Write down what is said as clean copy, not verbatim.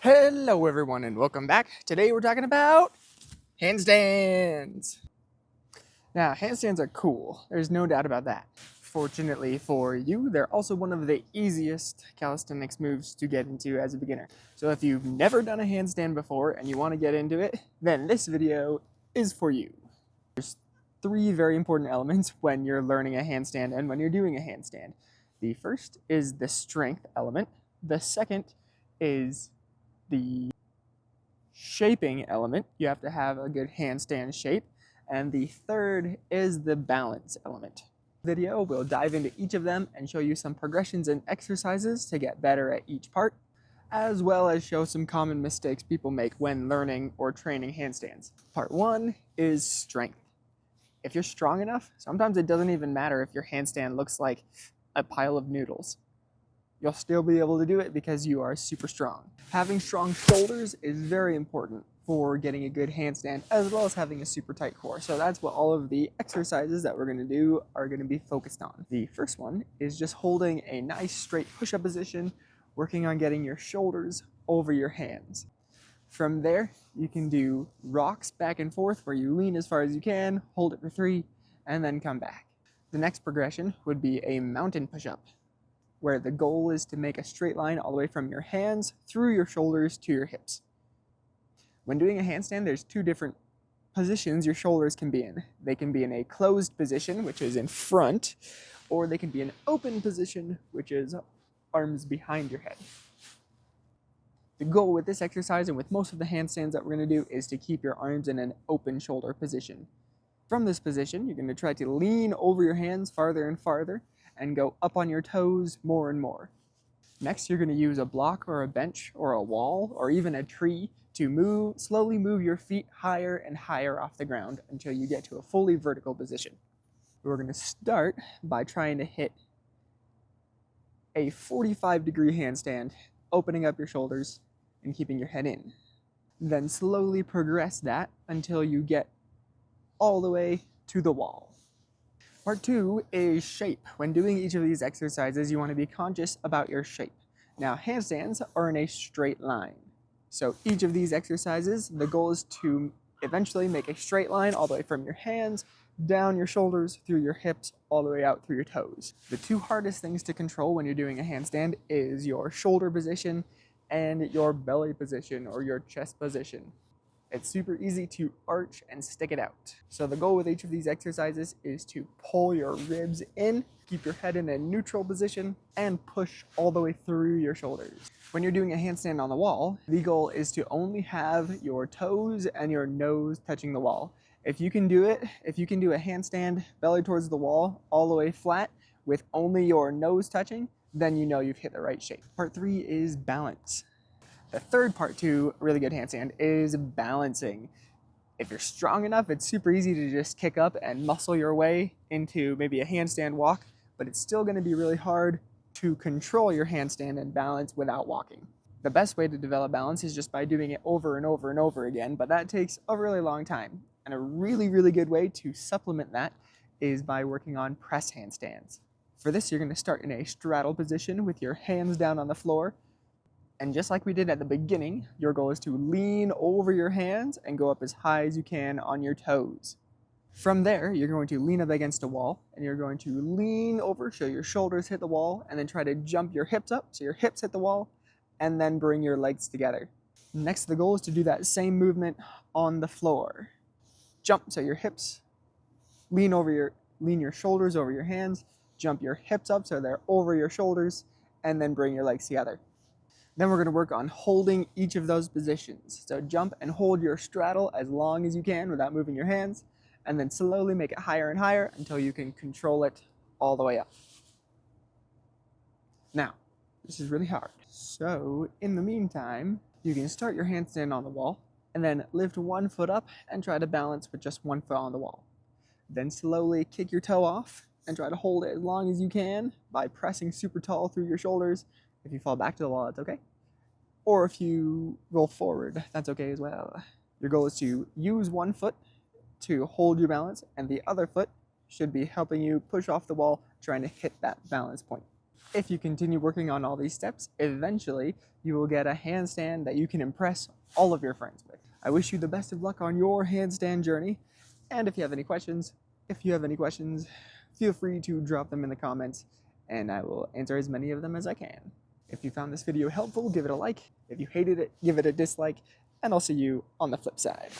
Hello everyone and welcome back. Today we're talking about handstands. Now, handstands are cool. There's no doubt about that. Fortunately for you, they're also one of the easiest calisthenics moves to get into as a beginner. So if you've never done a handstand before and you want to get into it, then this video is for you. There's three very important elements when you're learning a handstand and when you're doing a handstand. The first is the strength element. The second is the shaping element. You have to have a good handstand shape. And the third is the balance element. Video, we'll dive into each of them and show you some progressions and exercises to get better at each part, as well as show some common mistakes people make when learning or training handstands. Part one is strength. If you're strong enough, sometimes it doesn't even matter if your handstand looks like a pile of noodles. You'll still be able to do it because you are super strong. Having strong shoulders is very important for getting a good handstand, as well as having a super tight core. So that's what all of the exercises that we're gonna do are gonna be focused on. The first one is just holding a nice straight push-up position, working on getting your shoulders over your hands. From there, you can do rocks back and forth where you lean as far as you can, hold it for 3, and then come back. The next progression would be a mountain push-up, where the goal is to make a straight line all the way from your hands through your shoulders to your hips. When doing a handstand, there's two different positions your shoulders can be in. They can be in a closed position, which is in front, or they can be in an open position, which is arms behind your head. The goal with this exercise and with most of the handstands that we're going to do is to keep your arms in an open shoulder position. From this position, you're going to try to lean over your hands farther and farther and go up on your toes more and more. Next, you're going to use a block or a bench or a wall or even a tree to slowly move your feet higher and higher off the ground until you get to a fully vertical position. We're going to start by trying to hit a 45-degree handstand, opening up your shoulders and keeping your head in. Then slowly progress that until you get all the way to the wall. Part 2 is shape. When doing each of these exercises, you want to be conscious about your shape. Now, handstands are in a straight line. So each of these exercises, the goal is to eventually make a straight line all the way from your hands, down your shoulders, through your hips, all the way out through your toes. The two hardest things to control when you're doing a handstand is your shoulder position and your belly position or your chest position. It's super easy to arch and stick it out. So the goal with each of these exercises is to pull your ribs in, keep your head in a neutral position, and push all the way through your shoulders. When you're doing a handstand on the wall, the goal is to only have your toes and your nose touching the wall. If you can do a handstand belly towards the wall, all the way flat, with only your nose touching, then you know you've hit the right shape. Part 3 is balance. The third part to a really good handstand is balancing. If you're strong enough, it's super easy to just kick up and muscle your way into maybe a handstand walk, but it's still going to be really hard to control your handstand and balance without walking. The best way to develop balance is just by doing it over and over and over again, but that takes a really long time. And a really, really good way to supplement that is by working on press handstands. For this, you're going to start in a straddle position with your hands down on the floor. And just like we did at the beginning, your goal is to lean over your hands and go up as high as you can on your toes. From there, you're going to lean up against a wall and you're going to lean over so your shoulders hit the wall and then try to jump your hips up so your hips hit the wall and then bring your legs together. Next, the goal is to do that same movement on the floor. Jump so your hips, lean your shoulders over your hands, jump your hips up so they're over your shoulders, and then bring your legs together. Then we're going to work on holding each of those positions. So jump and hold your straddle as long as you can without moving your hands, and then slowly make it higher and higher until you can control it all the way up. Now, this is really hard. So in the meantime, you can start your handstand on the wall, and then lift one foot up and try to balance with just one foot on the wall. Then slowly kick your toe off and try to hold it as long as you can by pressing super tall through your shoulders. If you fall back to the wall, that's okay. Or if you roll forward, that's okay as well. Your goal is to use one foot to hold your balance, and the other foot should be helping you push off the wall, trying to hit that balance point. if you continue working on all these steps, eventually you will get a handstand that you can impress all of your friends with. I wish you the best of luck on your handstand journey. And if you have any questions, feel free to drop them in the comments and I will answer as many of them as I can. If you found this video helpful, give it a like. If you hated it, give it a dislike, and I'll see you on the flip side.